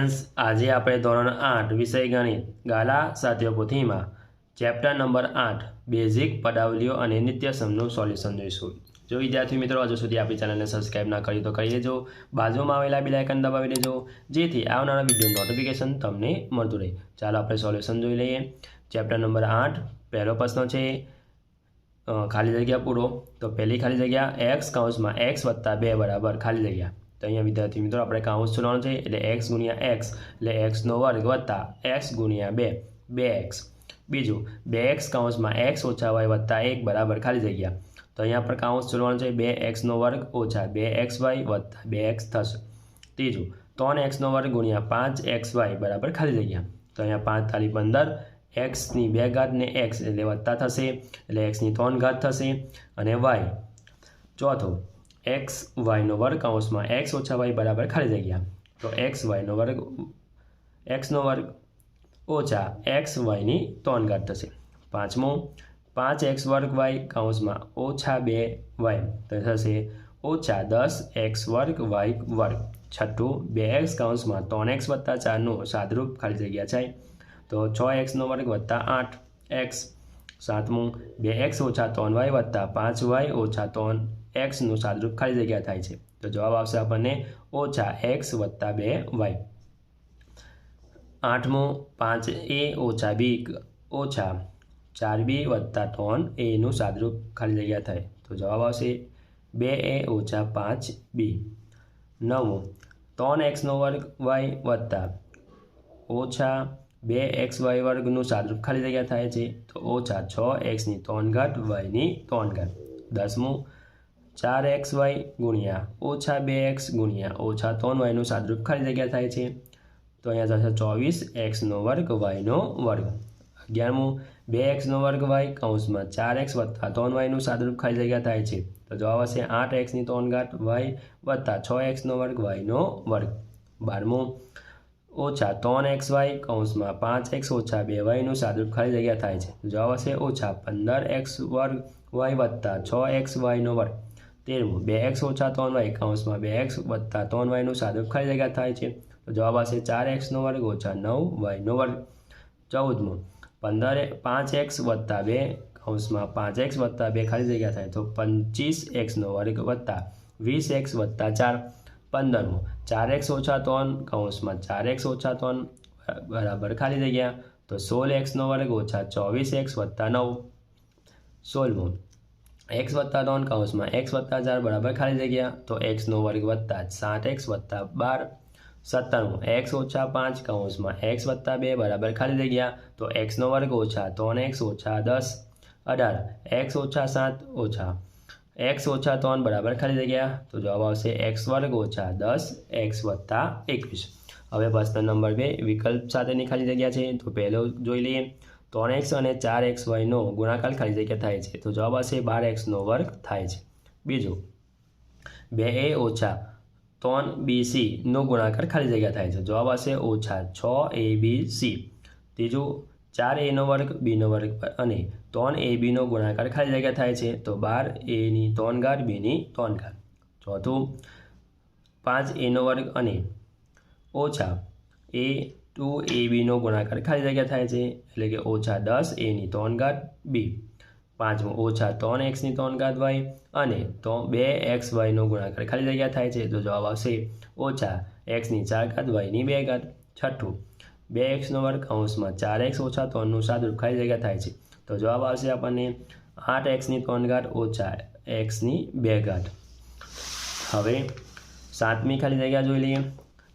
Friends, આજે આપણે ધોરણ 8 વિષય ગણિત ગાલા સાથીઓ પોથીમાં ચેપ્ટર નંબર 8 બેઝિક પદાવલીઓ અને નિત્યસમનું સોલ્યુશન જોઈશું. જો વિદ્યાર્થી મિત્રો હજુ સુધી આપણી ચેનલને સબસ્ક્રાઇબ ના કરી તો કરી દેજો, બાજુમાં આવેલા બેલ આઇકન દબાવી દેજો જેથી આવનારા વિડીયો નોટિફિકેશન તમને મળતું રહે. ચાલો આપણે સોલ્યુશન જોઈ લઈએ. ચેપ્ટર નંબર 8 પહેલો પ્રશ્ન છે ખાલી જગ્યા પૂરો. તો પહેલી ખાલી જગ્યા x કૌંસમાં x + 2 બરાબર ખાલી જગ્યા. તો અહીંયા વિદ્યાર્થી મિત્રો આપણે કાઉન્સ ચલાવવાનું છે એટલે x × x એટલે x નો વર્ગ વત્તા x × 2 2x. બીજું 2x કૌંસમાં x - y + 1 બરાબર ખાલી જગ્યા. તો અહીંયા પર કાઉન્સ ચલાવવાનું છે 2x નો વર્ગ ઓછા 2xy વત્તા 2x થશે. ત્રીજું 3x નો વર્ગ × 5xy બરાબર ખાલી જગ્યા. તો અહીંયા 5 × 15 x ની 2 ઘાત ને x એટલે વત્તા થશે એટલે x ની 3 ઘાત થશે અને y. ચોથું x y નો વર્ગ કૌંસમાં x - y બરાબર ખાલી જગ્યા. તો x નો વર્ગ ઓછા x y ની 3 ઘાત થશે. પાંચમું 5x² y કૌંસમાં ઓછા 2y તો થશે ઓછા 10x² y². છઠ્ઠું 2x કૌંસમાં 3x + 4 નું સાદરૂપ ખાલી જગ્યા છે તો 6x² + 8x. સાતમું 2x - 3y વત્તા 5y - 3x નું સાદરૂપ ખાલી જગ્યા થાય છે તો જવાબ આવશે આપણને ઓછા x વત્તા 2y. આઠમું 5a - b ઓછા 4b વત્તા 3a નું સાદરૂપ ખાલી જગ્યા થાય તો જવાબ આવશે 2a - 5b. નવમું 3x² y વત્તા ઓછા 2xy² નું સાદરૂપ ખાલી જગ્યા થાય છે તો ઓછા 6x ની 3 ઘાત y ની 3 ઘાત. દસમું 4xy × ઓછા 2x × ઓછા 3y નું સાદરૂપ ખાલી જગ્યા થાય છે તો અહીંયા થશે 24x² y નો વર્ગ. 11મું 2x² y કૌંસમાં 4x વત્તા 3y નું સાદરૂપ ખાલી જગ્યા થાય છે તો જવાબ આવશે 8x ની 3 ઘાત y વત્તા 6x² y નો વર્ગ. 12મું ઓછા 3xy કૌંસમાં 5x - 2y નું સાદરૂપ ખાલી જગ્યા થાય છે તો જવાબ આવશે ઓછા 15x² y વત્તા 6xy નો વર્ગ. 13મું 2x - 3y કૌંસમાં 2x વત્તા 3y નું સાદરૂપ ખાલી જગ્યા થાય છે તો જવાબ આવશે 4x² ઓછા 9y નો વર્ગ. 14મું 5x વત્તા 2 કૌંસમાં 5x વત્તા 2 ખાલી જગ્યા થાય તો 25x² વત્તા 20x વત્તા 4. 15મું 4x - 3 કૌંસમાં 4x - 3 બરાબર ખાલી જગ્યા તો 16x² ઓછા 24x વત્તા 9. 16મું x વત્તા 3 કૌંસમાં x વત્તા 4 બરાબર ખાલી જગ્યા તો x² વત્તા 7x વત્તા 12. 17મું x - 5 કૌંસમાં x વત્તા 2 બરાબર ખાલી જગ્યા તો x² ઓછા 3x ઓછા 10. 18 x - 7 ઓછા x - 3 બરાબર ખાલી જગ્યા તો જવાબ આવશે x² ઓછા 10x વત્તા 21. હવે પ્રશ્ન નંબર 2 વિકલ્પ સાથેની ખાલી જગ્યા છે તો પહેલો જોઈ લઈએ. 3x અને 4xy નો ગુણાકાર ખાલી જગ્યા થાય છે તો જવાબ આવશે 12x² થાય છે. બીજું 2a - 3bc નો ગુણાકાર ખાલી જગ્યા થાય છે જવાબ આવશે ઓછા 6abc. ત્રીજું 4a² b² અને 3ab નો ગુણાકાર ખાલી જગ્યા થાય છે તો 12a ની 3 ઘાત b ની 3 ઘાત. ચોથું 5a² અને ઓછા a2ab નો ગુણાકાર ખાલી જગ્યા થાય છે એટલે કે ઓછા 10a ની 3 ઘાત b. પાંચમું ઓછા 3x ની 3 ઘાત y અને 2xy નો ગુણાકાર ખાલી જગ્યા થાય છે તો જવાબ આવશે ઓછા x ની 4 ઘાત y ની 2 ઘાત. છઠ્ઠું 2x² કૌંસમાં 4x - 3 નું સાદરૂપ ખાલી જગ્યા થાય છે તો જવાબ આવશે આપણને 8x ની 3 ઘાત ઓછા x ની 2 ઘાત. હવે સાતમી ખાલી જગ્યા જોઈ લઈએ.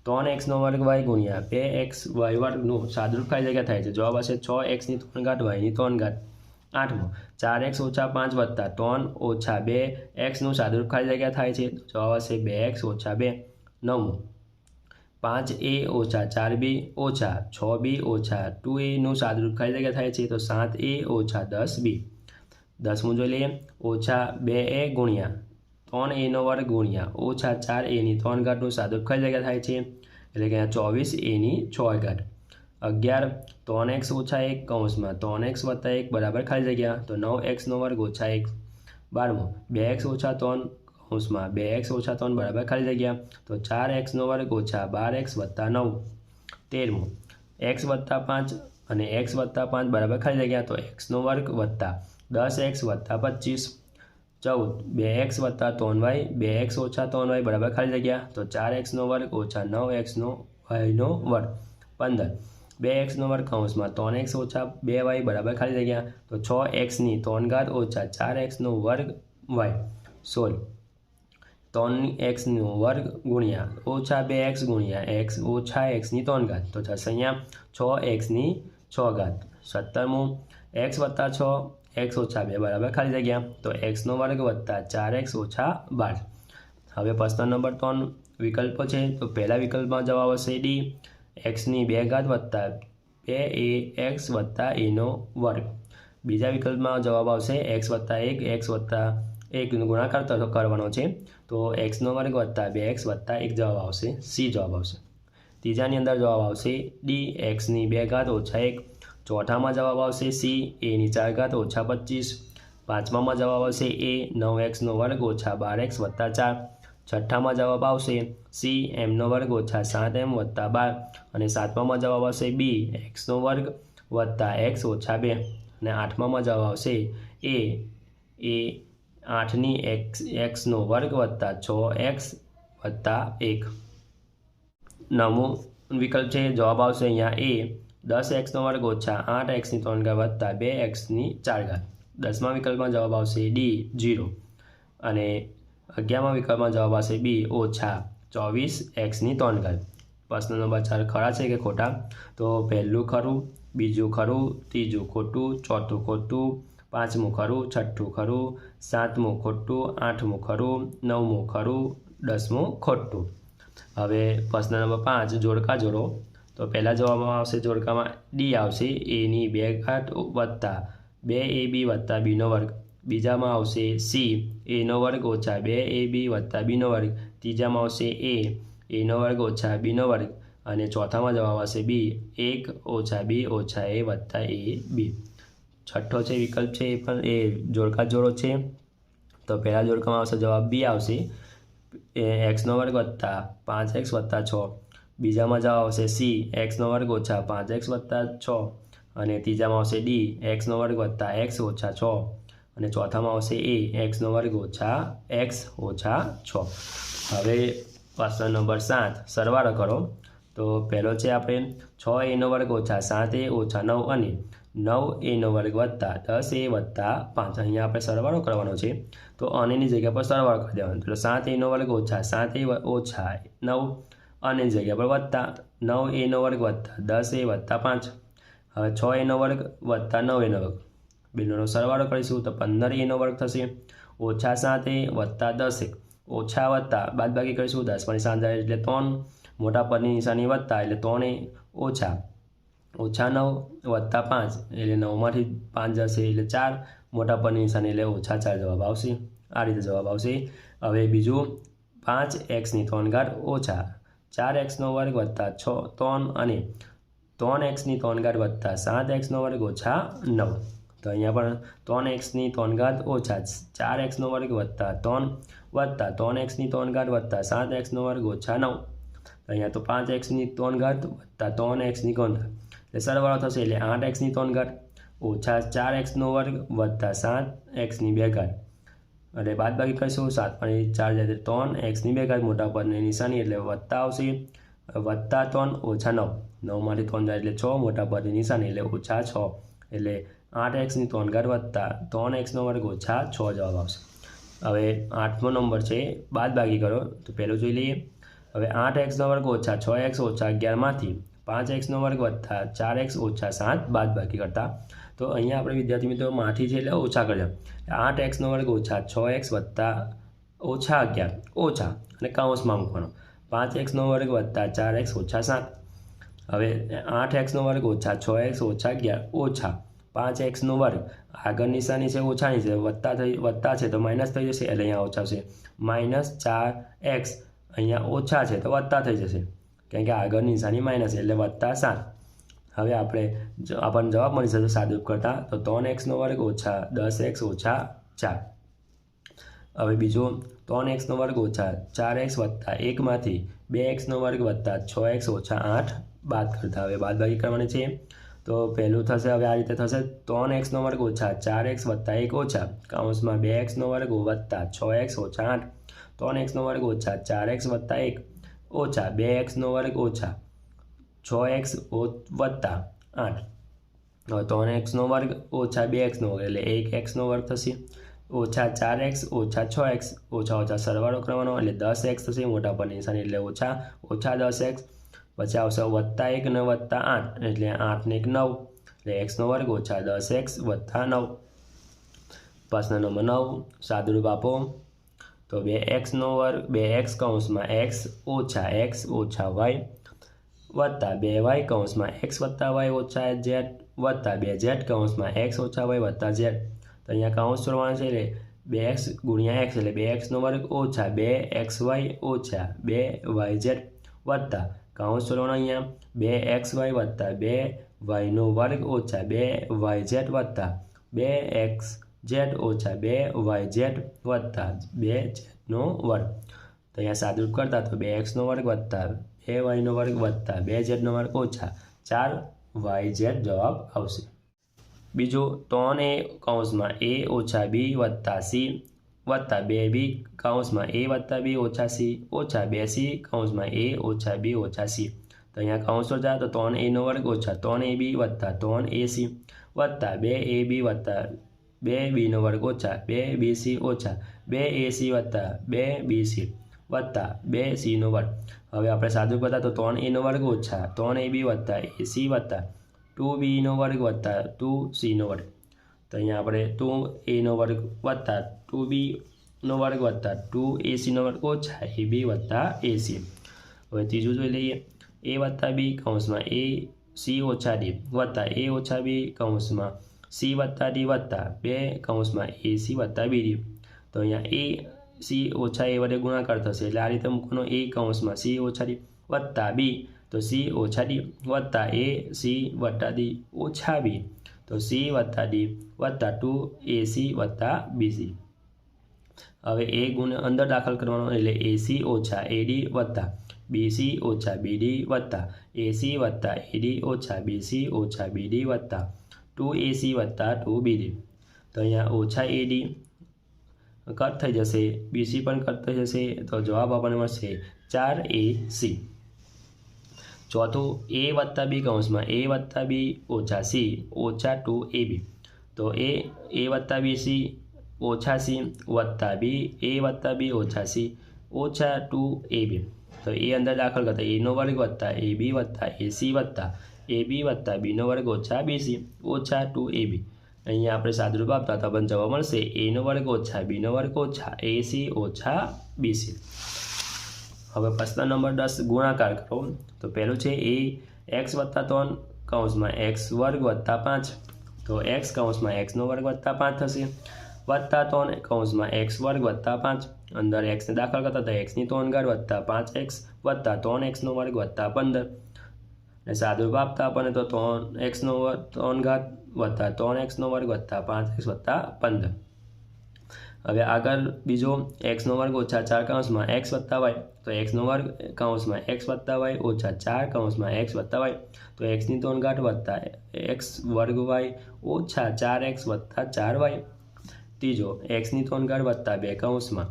3x² y × 2xy² નું સાદરૂપ ખાલી જગ્યા થાય છે જવાબ આવશે 6x ની 3 ઘાત y ની 3 ઘાત. 8મું 4x - 5 વત્તા 3 ઓછા 2x નું સાદરૂપ ખાલી જગ્યા થાય છે તો જવાબ આવશે 2x ઓછા 2. 9મું 5a - 4b ઓછા 6b ઓછા 2a નું સાદરૂપ ખાલી જગ્યા થાય છે તો 7a ઓછા 10b. 10મું જોઈ લઈએ. ઓછા 2a × 3a² × ઓછા 4a ની 3 ઘાત નું સાદરૂપ ખાલી જગ્યા થાય છે એટલે કે 24a ની 6 ઘાત. 11 3x - 1 કૌંસમાં 3x વત્તા 1 બરાબર ખાલી જગ્યા તો 9x² ઓછા 1. 12મું 2x - 3 કૌંસમાં 2x - 3 બરાબર ખાલી જગ્યા તો 4x² ઓછા 12x વત્તા 9. 13મું એક્સ વત્તા 5 અને એક્સ વત્તા 5 બરાબર ખાલી જગ્યા તો એક્સનો વર્ગ વત્તા 10x વત્તા 25 14 2x વત્તા 3y 2x ઓછા 3y બરાબર ખાલી જગ્યા તો 4xનો વર્ગ ઓછા 9xનો yનો વર્ગ 15 2xનો વર્ગ કૌંસમાં 3x ઓછા 2y બરાબર ખાલી જગ્યા તો 6xની 3 ઘાત ઓછા 4xનો વર્ગ y 16 3xનો વર્ગ ગુણ્યા ઓછા 2x ગુણ્યા x ઓછા xની 3 ઘાત તો થશે અહીંયા 6xની 6 ઘાત 17મું x વત્તા 6 x ઓછા 2 બરાબર ખાલી જગ્યા તો xનો વર્ગ વત્તા 4x ઓછા 12 હવે પ્રશ્ન નંબર 3 વિકલ્પો છે તો પહેલા વિકલ્પમાં જવાબ આવશે ડી xની 2 ઘાત વત્તા 2ax વત્તા aનો વર્ગ બીજા વિકલ્પમાં જવાબ આવશે x વત્તા 1 x વત્તા 1નો ગુણાકાર કરવાનો છે તો xનો વર્ગ વત્તા 2x વત્તા 1 જવાબ આવશે સી જવાબ આવશે ત્રીજાની અંદર જવાબ આવશે ડી xની 2 ઘાત ઓછા 1 ચોથામાં જવાબ આવશે સી એની 4 ઘાત ઓછા 25 પાંચમામાં જવાબ આવશે એ 9xનો વર્ગ ઓછા 12x વત્તા 4 છઠ્ઠામાં જવાબ આવશે સી એમનો વર્ગ ઓછા 7m વત્તા 12 અને સાતમામાં જવાબ આવશે બી એક્સનો વર્ગ વત્તા એક્સ ઓછા 2 અને આઠમામાં જવાબ આવશે એ 8ની એક્સનો વર્ગ વત્તા 6x વત્તા 1 નવમું વિકલ્પ છે જવાબ આવશે અહીંયા એ 10xનો વર્ગ ઓછા 8xની 3 ઘાત વત્તા 2xની 4 ઘાત દસમા વિકલ્પમાં જવાબ આવશે ડી 0 અને 11મા વિકલ્પમાં જવાબ આવશે બી ઓછા 24xની 3 ઘાત પ્રશ્ન નંબર 4 ખરા છે કે ખોટા તો પહેલું ખરું બીજું ખરું ત્રીજું ખોટું ચોથું ખોટું પાંચમું ખરું છઠ્ઠું ખરું સાતમું ખોટું આઠમું ખરું નવમું ખરું 10મું ખોટું હવે પ્રશ્ન નંબર 5 જોડકા જોડો તો પહેલા જવાબમાં આવશે જોડકામાં ડી આવશે એની 2 ઘાત વત્તા 2ab વત્તા બીનો વર્ગ બીજામાં આવશે સી એનો વર્ગ ઓછા 2ab વત્તા બીનો વર્ગ ત્રીજામાં આવશે એનો વર્ગ ઓછા બીનો વર્ગ અને ચોથામાં જવાબ આવશે બી 1 ઓછા બી ઓછા એ વત્તા એ બી છઠ્ઠો છે વિકલ્પ છે એ પણ એ જોડકા જોડો છે તો પહેલા જોડકામાં આવશે જવાબ બી આવશે એક્સનો વર્ગ વત્તા 5x વત્તા 6 બીજામાં જવાબ આવશે સી એક્સનો વર્ગ ઓછા 5x વત્તા 6 અને ત્રીજામાં આવશે ડી એક્સનો વર્ગ વત્તા x ઓછા 6 અને ચોથામાં આવશે એ એક્સનો વર્ગ ઓછા x ઓછા 6 હવે પ્રશ્ન નંબર 7 સરવાળો કરો તો પહેલો છે આપણે 6aનો વર્ગ ઓછા 7a ઓછા 9 અને 9aનો વર્ગ વત્તા 10a વત્તા 5 અહીંયા આપણે સરવાળો કરવાનો છે તો અનેની જગ્યા પર સરવાળો કરી દેવાનો તો 7aનો વર્ગ ઓછા 7a ઓછા 9 અનેની જગ્યા પર વત્તા 9aનો વર્ગ વત્તા 10a વત્તા 5 હવે 6aનો વર્ગ વત્તા 9aનો વર્ગ બેનો સરવાળો કરીશું તો 15aનો વર્ગ થશે ઓછા 7a વત્તા 10a ઓછા વત્તા બાદબાકી કરીશું 10 સાંધા એટલે 3 મોટા પદની નિશાની વત્તા એટલે 3a ઓછા 9 વત્તા 5 એટલે 9માંથી 5 જશે એટલે 4 મોટા પદની નિશાની એટલે ઓછા 4 જવાબ આવશે આ રીતે જવાબ આવશે હવે બીજું 5xની 3 ઘાત ઓછા 4xનો વર્ગ વત્તા 3 અને 3xની 3 ઘાત વત્તા 7xનો વર્ગ ઓછા 9 તો અહીંયા પણ 3xની 3 ઘાત ઓછા 4xનો વર્ગ વત્તા 3 વત્તા 3xની 3 ઘાત વત્તા 7xનો વર્ગ ઓછા 9 અહીંયા તો 5xની 3 ઘાત વત્તા 3xની 3 ઘાત એટલે સરવાળો થશે એટલે 8xની 3 ઘાત ઓછા 4xનો વર્ગ વત્તા 7xની 2 ઘાત અને બાદબાકી કરીશું 7 4 જાય 3xની 2 ઘાત મોટા પદની નિશાની એટલે વત્તા આવશે વત્તા 3 ઓછા 9 9માંથી 3 જાય એટલે 6 મોટા પદની નિશાની એટલે ઓછા 6 એટલે 8xની 3 ઘાત વત્તા 3xનો વર્ગ ઓછા 6 જવાબ આવશે હવે 8મો નંબર છે બાદબાકી કરો તો પહેલું જોઈ લઈએ હવે 8xનો વર્ગ ઓછા 6x ઓછા 11માંથી 5xનો વર્ગ વત્તા 4x ઓછા 7 બાદબાકી કરતા તો અહીંયા આપણે વિદ્યાર્થી મિત્રો માંથી છે એટલે ઓછા કરજો 8xનો વર્ગ ઓછા 6x વત્તા ઓછા 11 ઓછા અને કૌંસમાં મૂકવાનો 5xનો વર્ગ વત્તા 4x ઓછા 7 હવે 8xનો વર્ગ ઓછા 6x ઓછા 11 ઓછા 5xનો વર્ગ આગળ નિશાની છે ઓછાની છે વત્તા છે તો માઇનસ થઈ જશે એટલે અહીંયા ઓછા છે -4x અહીંયા ઓછા છે તો વત્તા થઈ જશે કારણ કે આગળ નિશાની માઇનસ એટલે વત્તા 7 હવે આપણને જવાબ મળી જશે સાદુરૂપ કરતા તો 3xનો વર્ગ ઓછા 10x ઓછા 4 હવે બીજું 3xનો વર્ગ ઓછા 4x વત્તા 1માંથી 2xનો વર્ગ વત્તા 6x ઓછા 8 બાદ કરતા હવે બાદબાકી કરવાની છે તો પહેલું થશે હવે આ રીતે થશે 3x² ઓછા 4x વત્તા 1 ઓછા કૌંસમાં 2x² વત્તા 6x ઓછા 8 3x² ઓછા 4x વત્તા 1 ઓછા 2x² ઓછા 6x વત્તા 8 હવે 3x² ઓછા 2x² એટલે 1x² થશે ઓછા 4x ઓછા 6x ઓછા ઓછા સરવાળો કરવાનો એટલે 10x થશે મોટા પર નિશાની એટલે ઓછા ઓછા 10x પછી આવશે વત્તા 1 ને વત્તા 8 એટલે 8 ને 1 9 એટલે x² ઓછા 10x વત્તા 9 પ્રશ્ન નંબર 9 સાદુરૂપ આપો તો 2x કૌંસમાં x ઓછા y વત્તા 2y કૌંસમાં x વત્તા y ઓછા z વત્તા 2z કૌંસમાં x ઓછા y વત્તા z તો અહીંયા કૌંસ છોડવાના છે એટલે 2x ગુણ્યા x એટલે 2x² ઓછા 2xy ઓછા 2yz વત્તા કૌંસ છોડવાનો અહીંયા 2xy વત્તા 2y² ઓછા 2yz વત્તા 2xz ઓછા 2yz વત્તા 2z નો વર્ગ તો અહીંયા સાદુરૂપ કરતા તો 2x² વત્તા 2y² વત્તા 2z² ઓછા 4yz જવાબ આવશે બીજું 3a કૌંસમાં a ઓછા b વત્તા c વત્તા 2b કૌંસમાં a વત્તા b ઓછા c ઓછા 2c કૌંસમાં a ઓછા b ઓછા c તો અહીંયા કૌંસ જાય તો 3a² ઓછા 3ab વત્તા 3ac વત્તા 2ab વત્તા 2b² ઓછા 2bc ઓછા 2ac વત્તા 2bc વત્તા 2c² હવે આપણે સાદું કરતા તો 3a² ઓછા 3ab વત્તા ac વત્તા 2b² વત્તા 2c² તો અહીંયા આપણે 2a² વત્તા 2b² વત્તા 2ac² ઓછા ab વત્તા ac હવે ત્રીજું જોઈ લઈએ a વત્તા b કૌંસમાં a c ઓછા d વત્તા a ઓછા b કૌંસમાં c વત્તા d વત્તા 2 કૌંસમાં ac વત્તા bd તો અહીંયા a c ઓછા a વડે ગુણાકાર થશે એટલે આ રીતે મૂકવાનો a કૌંસમાં c ઓછા d વત્તા b તો c ઓછા d વત્તા a c વત્તા d ઓછા b તો c વત્તા d વત્તા 2ac વત્તા bc હવે a ગુણ અંદર દાખલ કરવાનો એટલે ac ઓછા ad વત્તા bc ઓછા bd વત્તા ac વત્તા ad ઓછા bc ઓછા bd વત્તા 2ac વત્તા 2bd તો અહીંયા ઓછા ad કટ થઈ જશે bc પણ કટ થઈ જશે તો જવાબ આપણને મળશે 4ac ચોથું a વત્તા b કૌંસમાં a વત્તા b ઓછા c ઓછા 2ab તો a વત્તા bc ઓછા c વત્તા b a વત્તા b ઓછા c ઓછા 2ab તો a અંદર દાખલ કરતા a² વત્તા ab વત્તા ac વત્તા ab વત્તા b² ઓછા bc ઓછા 2ab અહીંયા આપણે સાદુરૂપ આપતા તો આપણને જવાબ મળશે a² ઓછા b² ઓછા ac ઓછા bc હવે પ્રશ્ન નંબર 10 ગુણાકાર કરો તો પહેલું છે a x વત્તા 3 કૌંસમાં x² વત્તા 5 તો x કૌંસમાં x² વત્તા 5 થશે વત્તા 3 કૌંસમાં x² વત્તા 5 અંદર x ને દાખલ કરતા તો x ની 3 ઘાત વત્તા 5x વત્તા 3x² વત્તા 15 અને સાદુરૂપ આપતા આપણને તો 3x² ઘાત વત્તા 3x² વત્તા 5x વત્તા 15 હવે આગળ બીજો x² ઓછા 4 કૌંસમાં x વત્તા y તો x² કૌંસમાં x વત્તા y ઓછા 4 કૌંસમાં x વત્તા y તો x ની 3 ઘાત વત્તા x² y ઓછા 4x વત્તા 4y ત્રીજો x ની 3 ઘાત વત્તા 2 કૌંસમાં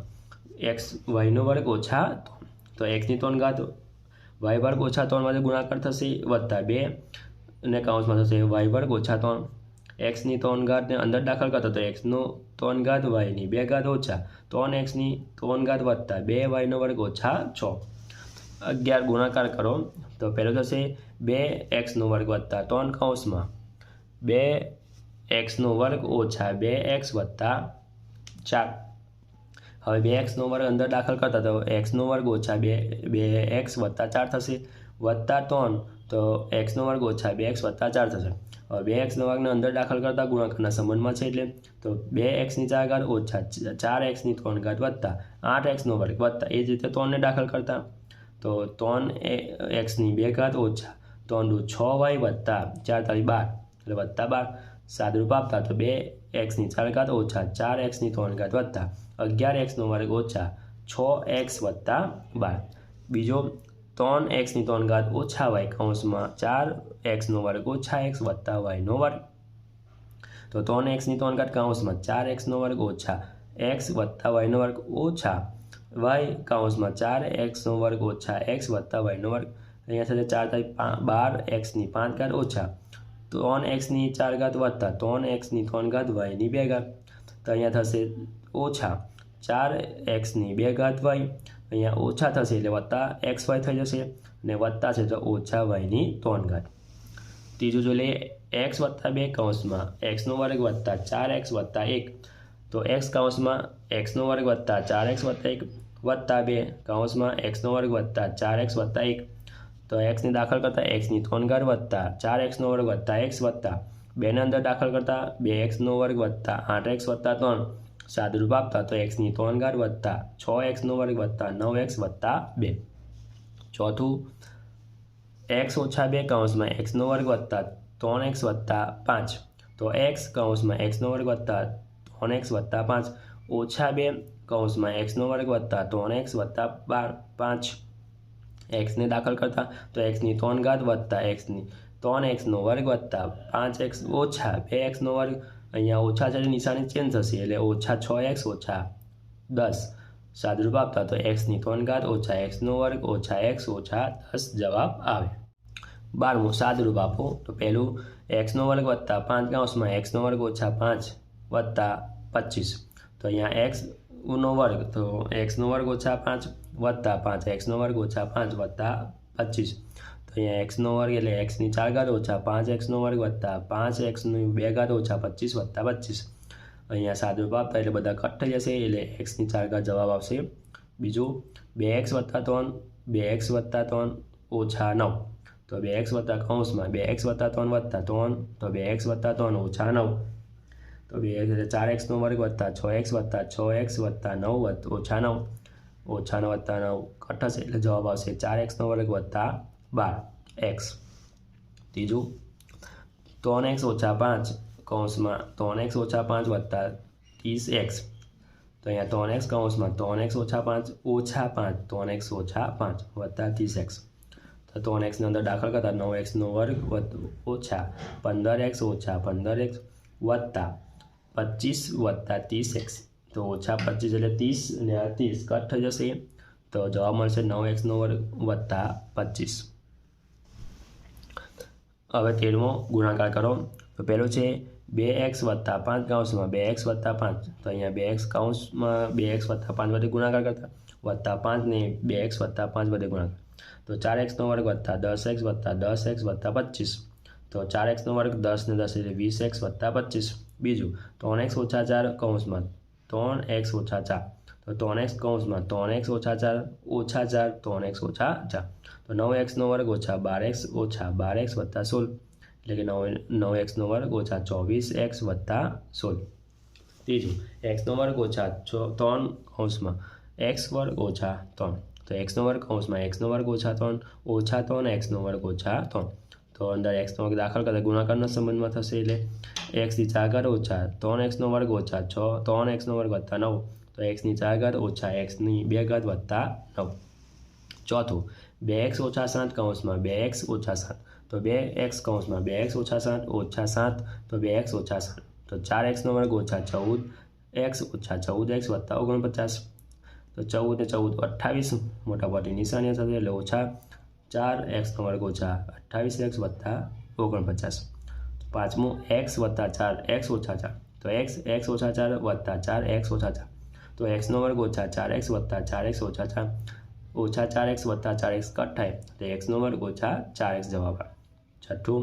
y² ઓછા 3 તો x ની 3 ઘાત y² ઓછા 3 વડે ગુણાકાર થશે વત્તા 2 અને કૌંસમાં થશે y² ઓછા 3 x ની 3 ઘાતને અંદર દાખલ કરતા તો x નો 3 ઘાત y ની 2 ઘાત ઓછા 3x ની 3 ઘાત વત્તા 2y² ઓછા 6 11 ગુણાકાર કરો તો પહેલો થશે 2x² વત્તા 3 કૌંસમાં 2x² ઓછા 2x વત્તા 4 હવે 2x² અંદર દાખલ કરતા તો x² ઓછા 2x વત્તા 4 થશે વત્તા 3 તો x² ઓછા 2x વત્તા 4 થશે હવે 2x² ને અંદર દાખલ કરતા ગુણાકારના સંબંધમાં છે એટલે તો 2x ની 4 ઘાત ઓછા 4x ની 3 ઘાત વત્તા 8x² વત્તા એ જ રીતે 3 ને દાખલ કરતા તો 3x ની 2 ઘાત ઓછા 3 × 6y વત્તા 4 × 12 એટલે વત્તા 12 સાદુરૂપ આપતા તો 2x ની 4 ઘાત ઓછા 4x ની 3 ઘાત વત્તા 11x² ઓછા 6x વત્તા 12 બીજો 3x ની 3 ઘાત ઓછા y કૌંસમાં 4x નો વર્ગ ઓછા x વત્તા y નો વર્ગ. તો 3x ની 3 ઘાત કૌંસમાં 4x નો વર્ગ ઓછા x વત્તા y નો વર્ગ ઓછા y કૌંસમાં 4x નો વર્ગ ઓછા x વત્તા y નો વર્ગ. અહીંયા થશે 4 થાય 12x ની 5 ઘાત ઓછા 3x ની 4 ઘાત વત્તા 3x ની 3 ઘાત y ની 2 ઘાત. તો અહીંયા થશે ઓછા 4x ની 2 ઘાત y. અહીંયા ઓછા થશે એટલે વત્તા xy થઈ જશે અને વત્તા છે તો ઓછા y ની 3 ઘાત. ત્રીજું જોઈ લઈએ x વત્તા 2 કૌંસમાં x નો વર્ગ વત્તા 4x વત્તા 1. તો x કૌંસમાં x નો વર્ગ વત્તા 4x વત્તા 1 વત્તા 2 કૌંસમાં x નો વર્ગ વત્તા 4x વત્તા 1. તો xને દાખલ કરતાં x ની 3 ઘાત વત્તા 4x નો વર્ગ વત્તા x વત્તા 2ને અંદર દાખલ કરતાં 2x નો વર્ગ વત્તા 8x વત્તા 3 સાદુરૂપ આપતા તો x ની 3 ઘાત વત્તા 6x નો વર્ગ વત્તા 9x વત્તા 2. ચોથું x ઓછા 2 કૌંસમાં x નો વર્ગ વત્તા 3x વત્તા 5. તો x કૌંસમાં x નો વર્ગ વત્તા 3x વત્તા 5 ઓછા 2 કૌંસમાં x નો વર્ગ વત્તા 3x વત્તા 5. xને દાખલ કરતાં તો x ની 3 ઘાત વત્તા x ની 3x નો વર્ગ વત્તા 5x ઓછા 2x નો વર્ગ. અહીંયા ઓછા છે નિશાની ચેન્જ થશે એટલે ઓછા 6x ઓછા 10 સાદુરૂપ આપતા તો x ની 3 ઘાત ઓછા x નો વર્ગ ઓછા x ઓછા 10 જવાબ આવે. 12મું સાદુરૂપ આપો. તો પહેલું x નો વર્ગ વત્તા 5 કૌંસમાં x નો વર્ગ ઓછા 5 વત્તા 25. તો અહીંયા x નો વર્ગ તો x નો વર્ગ ઓછા 5 વત્તા 5x નો વર્ગ ઓછા 5 વત્તા 25. તો અહીંયા x નો વર્ગ એટલે x ની 4 ઘાત ઓછા 5x નો વર્ગ વત્તા 5x ની 2 ઘાત ઓછા 25 વત્તા 25. અહીંયા સાદુરૂપ આપતા એટલે બધા કટ થઈ જશે એટલે x ની 4 ઘાત જવાબ આવશે. બીજું 2x વત્તા 3 2x વત્તા 3 ઓછા 9. તો 2x વત્તા કૌંસમાં 2x વત્તા 3 વત્તા 3 તો 2x વત્તા 3 ઓછા 9. તો 2x એટલે 4x નો વર્ગ વત્તા 6x વત્તા 6x વત્તા 9 ઓછા 9 ઓછા 9 વત્તા 9 કટ થશે એટલે જવાબ આવશે 4x નો વર્ગ વત્તા 12x. ત્રીજું 3x ઓછા 5 કૌંસમાં 3x ઓછા 5 વત્તા 30x. તો અહીંયા 3x કૌંસમાં 3x ઓછા 5 ઓછા 5 3x ઓછા 5 વત્તા 30x. તો 3xની અંદર દાખલ કરતાં 9x નો વર્ગ ઓછા 15x ઓછા 15x વત્તા 25 વત્તા 30x. તો ઓછા 25 એટલે 30 અને આ 30 કટ થઈ જશે તો જવાબ મળશે 9x નો વર્ગ વત્તા 25. હવે 13મો ગુણાકાર કરો. તો પહેલો છે 2x વત્તા 5 કૌંસમાં 2x વત્તા 5. તો અહીંયા 2x કૌંસમાં 2x વત્તા 5 વડે ગુણાકાર કરતા વત્તા 5ને 2x વત્તા 5 વડે ગુણાકાર. તો 4x નો વર્ગ વત્તા 10x વત્તા 10x વત્તા 25. તો 4x નો વર્ગ 10 ને 10 એટલે 20x વત્તા 25. બીજું 3x ઓછા 4 કૌંસમાં 3x ઓછા 4. તો 3x કૌંસમાં 3x ઓછા 4 ઓછા 4 3x ઓછા 4. તો 9x નો વર્ગ ઓછા 12x ઓછા 12x વત્તા 16 એટલે કે 9x નો વર્ગ ઓછા 24x વત્તા 16. ત્રીજું x નો વર્ગ ઓછા 3 કૌંસમાં x વર્ગ ઓછા 3. તો x નો વર્ગ કૌંસમાં x નો વર્ગ ઓછા 3 ઓછા 3x નો વર્ગ ઓછા 3. તો અંદર x નો વર્ગ દાખલ કરતાં ગુણાકારના સંબંધમાં થશે એટલે x ની 4 ઘાત ઓછા 3x નો વર્ગ ઓછા 6 3x નો વર્ગ વત્તા 9. તો x ની 4 ઘાત ઓછા x ની 2 ઘાત વત્તા 9. ચોથું 2x ઓછા 7 કૌંસમાં 2x ઓછા 7. તો 2x કૌંસમાં 2x ઓછા 7 ઓછા 7 તો 2x ઓછા 7. તો 4x નો વર્ગ ઓછા 14x ઓછા 14x વત્તા 49. તો 14 ને 14 28 મોટાભાગની નિશાનીઓ થશે એટલે ઓછા 4x નો વર્ગ ઓછા 28x વત્તા 49. પાંચમું x વત્તા 4x ઓછા 4. તો x ઓછા 4 વત્તા 4x ઓછા 4. તો x નો વર્ગ ઓછા 4x વત્તા 4x ઓછા 4 ઓછા 4x વત્તા 4x કટ થાય તો x નો વર્ગ ઓછા 4x જવાબ આવે. છઠ્ઠું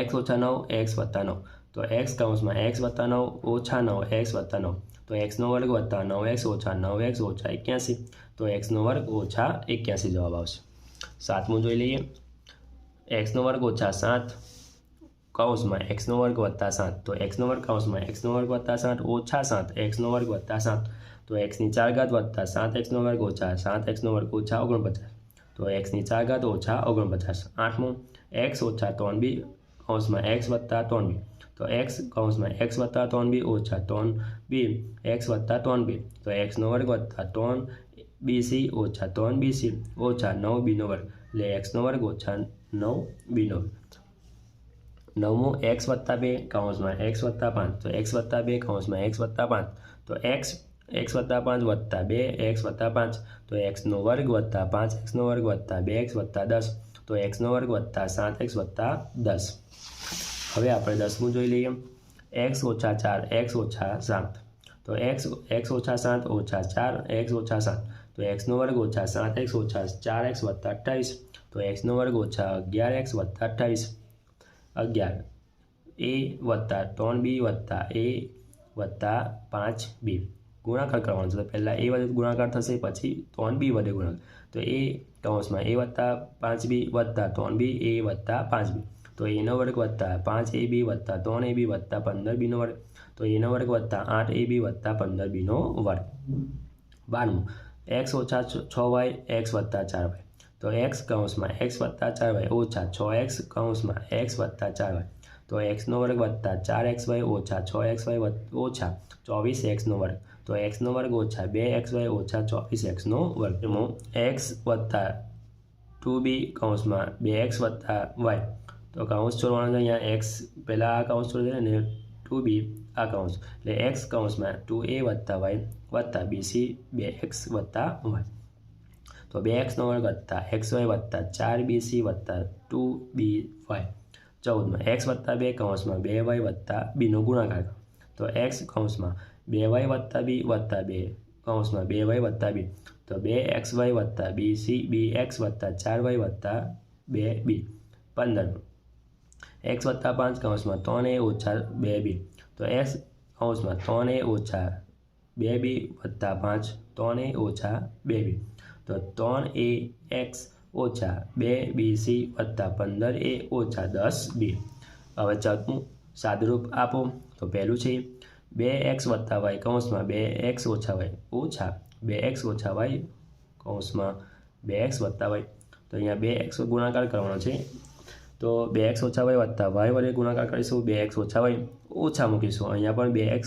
x ઓછા 9 x વત્તા 9. તો x કૌંસમાં x વત્તા 9 ઓછા 9 x વત્તા 9. તો x નો વર્ગ વત્તા 9x ઓછા 9x ઓછા 81. તો x નો વર્ગ ઓછા 81 જવાબ આવશે. સાતમું જોઈ લઈએ x નો વર્ગ ઓછા 7 કૌંસમાં x નો વર્ગ વત્તા 7. તો x નો વર્ગ કૌંસમાં x નો વર્ગ વત્તા 7 ઓછા 7 x નો વર્ગ વત્તા 7. તો x ની 4 ઘાત વત્તા 7x નો વર્ગ ઓછા 7x નો વર્ગ ઓછા 49. તો x ની 4 ઘાત ઓછા 49. આઠમું x ઓછા 3b કૌંસમાં x વત્તા 3b. તો x કૌંસમાં x વત્તા 3b ઓછા 3b x વત્તા 3b. તો x નો વર્ગ વત્તા 3 બીસી ઓછા 3BC ઓછા 9Bનો વર્ગ એટલે એક્સનો વર્ગ ઓછા 9Bનો વર્ગ. નવમું એક્સ વત્તા 2 કૌંસમાં એક્સ વત્તા 5 તો એક્સ વત્તા 2 કૌંસમાં એક્સ વત્તા 5 તો એક્સ વત્તા 5 વત્તા 2 એક્સ વત્તા 5 તો એક્સનો વર્ગ વત્તા 5xનો વર્ગ વત્તા 2x વત્તા 10 તો એક્સનો વર્ગ વત્તા 7x વત્તા 10. હવે આપણે 10મું જોઈ લઈએ. એક્સ ઓછા 4 એક્સ ઓછા 7 તો એક્સ ઓછા 7 ઓછા 4 એક્સ ઓછા 7 તો એક્સનો વર્ગ ઓછા 7x ઓછા 4x વત્તા 28 તો એક્સનો વર્ગ ઓછા 11x વત્તા 28. 11 a વત્તા 3b વત્તા a વત્તા 5b ગુણાકાર કરવાનો છે. તો પહેલાં a વડે ગુણાકાર થશે, પછી 3b વડે ગુણાકાર. તો a કૌંસમાં a વત્તા 5b વત્તા 3b a વત્તા 5b તો એનો વર્ગ વત્તા 5ab વત્તા 3ab વત્તા 15bનો વર્ગ તો એનો વર્ગ વત્તા 8ab વત્તા 15bનો વર્ગ. 12મું એક્સ ઓછા 6y એક્સ વત્તા 4y તો એક્સ કૌંસમાં એક્સ વત્તા 4y ઓછા 6x કૌંસમાં એક્સ વત્તા 4y તો એક્સનો વર્ગ વત્તા 4xy ઓછા 6xy ઓછા 24xનો વર્ગ તો એક્સનો વર્ગ ઓછા 2xy ઓછા 24xનો વર્ગ. એમાં એક્સ વત્તા 2b કૌંસમાં 2x વત્તા y તો કૌંસ છોડવાનો છે. અહીંયા એક્સ પહેલાં આ કૌંસ છોડી દે અને 2b આ કૌંસ એટલે એક્સ કૌંસમાં 2a વત્તા y વત્તા bc 2x વત્તા y તો 2xનો વર્ગ વત્તા xy વત્તા 4bc વત્તા 2by. 14માં એક્સ વત્તા 2 કૌંસમાં 2y વત્તા bનો ગુણાકાર તો એક્સ કૌંસમાં 2y વત્તા b વત્તા 2 કૌંસમાં 2y વત્તા b તો 2xy વત્તા bc bx વત્તા 4y વત્તા 2b. 15 એક્સ વત્તા 5 કૌંસમાં 3a ઓછા 2b તો એક્સ કૌંસમાં 3a ઓછા 2b વત્તા 5 3a ઓછા 2b તો 3ax ઓછા 2bc વત્તા 15a ઓછા 10b. હવે 14મું સાદુરૂપ આપો. તો પહેલું છે 2x વત્તા y કૌંસમાં 2x ઓછા y ઓછા 2x ઓછા y કૌંસમાં 2x વત્તા y તો અહીંયા 2x ગુણાકાર કરવાનો છે. તો 2x ઓછા y વત્તા y વડે ગુણાકાર કરીશું. 2x ઓછા y ઓછા મૂકીશું. અહીંયા પણ 2x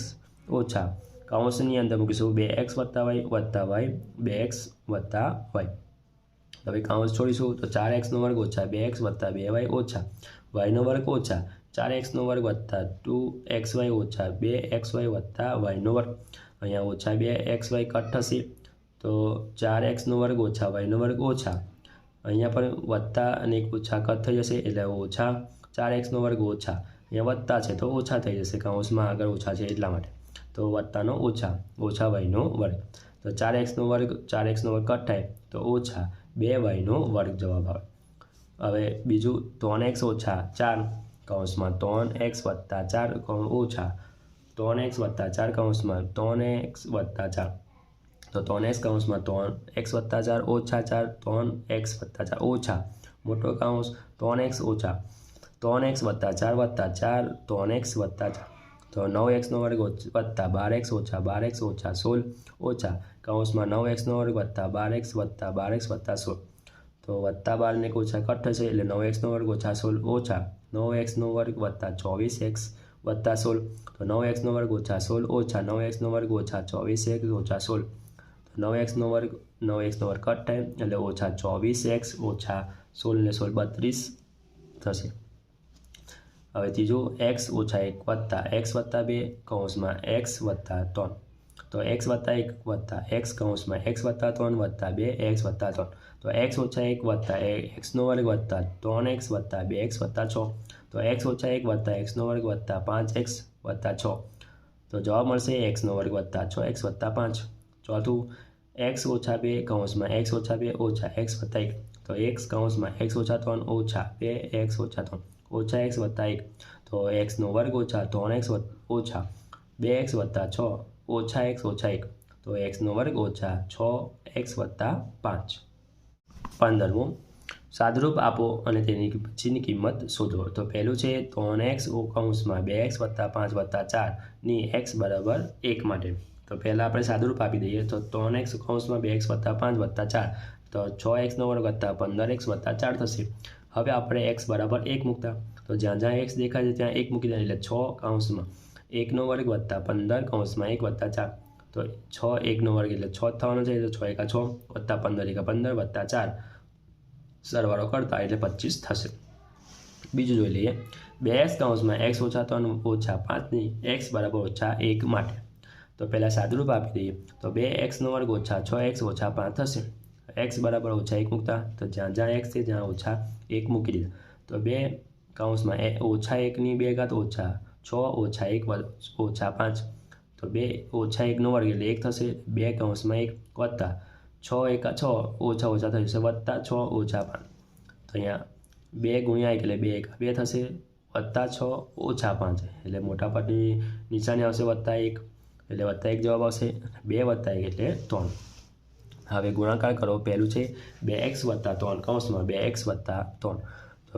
ઓછા કૌંસની અંદર મૂકીશું 2x વત્તા y વત્તા y 2x વત્તા y. હવે કૌંસ છોડીશું તો 4xનો વર્ગ ઓછા 2x વત્તા 2y ઓછા yનો વર્ગ ઓછા 4xનો વર્ગ વત્તા 2xy ઓછા 2xy વત્તા yનો વર્ગ. અહીંયા ઓછા 2xy કટ થશે તો 4xનો વર્ગ ઓછા yનો વર્ગ ઓછા અહીંયા પણ વત્તા અને એક ઓછા કટ થઈ જશે એટલે ઓછા 4xનો વર્ગ ઓછા અહીંયા વત્તા છે તો ઓછા થઈ જશે. કૌંસમાં આગળ ઓછા છે એટલા માટે તો વત્તાનો ઓછા yનો વર્ગ તો 4xનો વર્ગ કટ થાય તો ઓછા 2yનો વર્ગ જવાબ આવે. હવે બીજું 3x ઓછા 4 કૌંસમાં 3x વત્તા 4 ઓછા 3x વત્તા 4 કૌંસમાં 3x વત્તા 4 તો 3x કૌંસમાં 3x વત્તા 4 ઓછા 4 3x વત્તા 4 ઓછા મોટો કૌંસ 3x ઓછા 3x વત્તા 4 વત્તા 4 3x વત્તા 4 તો 9xનો વર્ગ વત્તા 12x ઓછા 12x ઓછા 16 ઓછા કૌંસમાં 9xનો વર્ગ વત્તા 12x વત્તા 12x વત્તા 16 તો વત્તા 12 ને ઓછા કટ થશે એટલે 9xનો વર્ગ ઓછા 16 ઓછા 9xનો વર્ગ વત્તા 24x વત્તા 16 તો 9xનો વર્ગ ઓછા 16 ઓછા 9xનો વર્ગ ઓછા 24x ઓછા 16 તો 9xનો વર્ગ કટ થાય એટલે ઓછા 24x ઓછા 16 ને 16 32 થશે. હવે ત્રીજું x ઓછા 1 વત્તા x વત્તા 2 કૌંસમાં x વત્તા 3 તો x વત્તા 1 વત્તા x કૌંસમાં x વત્તા 3 વત્તા 2 x વત્તા 3 તો x ઓછા 1 વત્તા xનો વર્ગ વત્તા 3x વત્તા 2x વત્તા 6 તો x ઓછા 1 વત્તા xનો વર્ગ વત્તા 5x વત્તા 6 તો જવાબ મળશે xનો વર્ગ વત્તા 6x વત્તા 5. ચોથું x ઓછા 2 કૌંસમાં x ઓછા 2 ઓછા x વત્તા 1 તો x કૌંસમાં x ઓછા 3 ઓછા 2x ઓછા 3 ઓછા x વત્તા 1 તો xનો વર્ગ ઓછા 3x ઓછા 2x વત્તા 6 ઓછા x ઓછા 1 તો xનો વર્ગ ઓછા 6x વત્તા 5. 15મું સાદુરૂપ આપો અને તેની પછીની કિંમત શોધો. તો પહેલું છે 3x કૌંસમાં 2x વત્તા 5 વત્તા 4 ની x બરાબર 1 માટે. તો પહેલાં આપણે સાદુરૂપ આપી દઈએ તો 3x કૌંસમાં 2x વત્તા 5 વત્તા 4 તો 6xનો વર્ગ વત્તા 15x વત્તા 4 થશે. હવે આપણે x બરાબર 1 મૂકતા તો જ્યાં જ્યાં x દેખાય છે ત્યાં 1 મૂકી દે એટલે 6 કૌંસમાં 1નો વર્ગ વત્તા 15 કૌંસમાં 1 વત્તા 4 તો 6 1નો વર્ગ એટલે 6 થવાનો છે, તો 6 એકા 6 વત્તા 15 એકા 15 વત્તા 4 સરવાળો કરતા એટલે 25 થશે। બીજું જોઈ લઈએ 2x કૌંસમાં x ઓછા 3 ઓછા 5ની x બરાબર ઓછા 1 માટે। તો પહેલાં સાદુરૂપ આપી દઈએ તો 2xનો વર્ગ ઓછા 6x ઓછા 5 થશે। x બરાબર ઓછા 1 મૂકતા તો જ્યાં જ્યાં x છે ત્યાં ઓછા 1 મૂકી દીધા। તો 2 કૌંસમાં ઓછા 1ની 2 ઘાત ઓછા 6 ઓછા 1 ઓછા 5 તો 2 ઓછા 1નો વર્ગ એટલે 1 થશે। 2 કૌંસમાં 1 વત્તા 6 એકા 6 ઓછા ઓછા થઈ જશે વત્તા 6 ઓછા 5 તો અહીંયા 2 ગુણ્યા 1 એટલે 2 એકા 2 થશે વત્તા 6 ઓછા 5 એટલે મોટા પદની નિશાની આવશે વત્તા 1 એટલે વત્તા 1 જવાબ આવશે। 2 વત્તા 1 એટલે 3। હવે ગુણાકાર કરો, પહેલું છે 2x વત્તા 3 કૌંસમાં 2x વત્તા 3 તો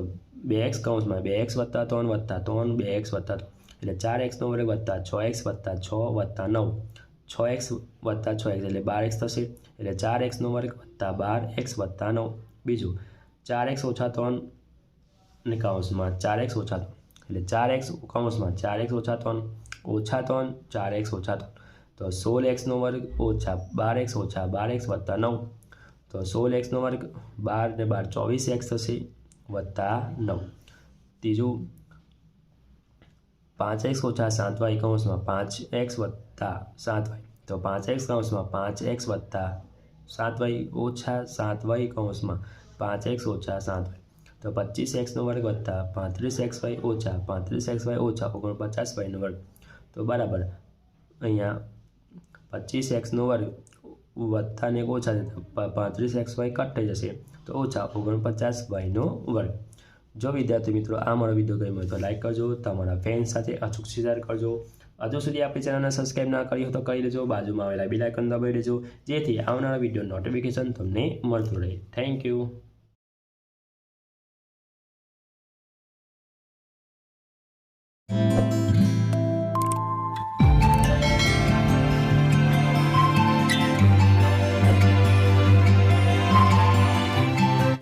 2x કૌંસમાં 2x વત્તા 3 વત્તા 3 2x વત્તા 3 એટલે 4xનો વર્ગ વત્તા 6x વત્તા 6 વત્તા 9 6x વત્તા 6x એટલે 12x થશે એટલે 4xનો વર્ગ વત્તા 12x વત્તા 9। બીજું 4x ઓછા 3 ને કૌંસમાં 4x ઓછા 3 એટલે 4x કૌંસમાં 4x ઓછા 3 ઓછા 3 4x ઓછા 3 તો 16xનો વર્ગ ઓછા 12x ઓછા 12x વત્તા 9 તો 16xનો વર્ગ 12 ને 12 24x થશે વત્તા 9। ત્રીજું 5x ઓછા 7y કૌંસમાં 5x વત્તા 7y તો 5x કૌંસમાં 5x વત્તા 7y ઓછા 7y કૌંસમાં 5x ઓછા 7y તો 25xનો વર્ગ વત્તા 35xy ઓછા 35xy ઓછા 49yનો વર્ગ તો બરાબર અહીંયા 25xનો વર્ગ વત્તા ને ઓછા 35xy કટ થઈ જશે તો ઓછા 49yનો વર્ગ। જો વિદ્યાર્થી મિત્રો આ મારો વિડીયો ગમ્યો હોય તો લાઈક કરજો, તમારા ફ્રેન્ડ સાથે અચૂક શેર કરજો। હજુ સુધી આપણી ચેનલને સબસ્ક્રાઈબ ના કરી હોય તો કરી લેજો, બાજુમાં આવેલા બેલ આઇકન દબાવી દેજો જેથી આવનારા વિડીયો નોટિફિકેશન તમને મળતું રહે। Thank you.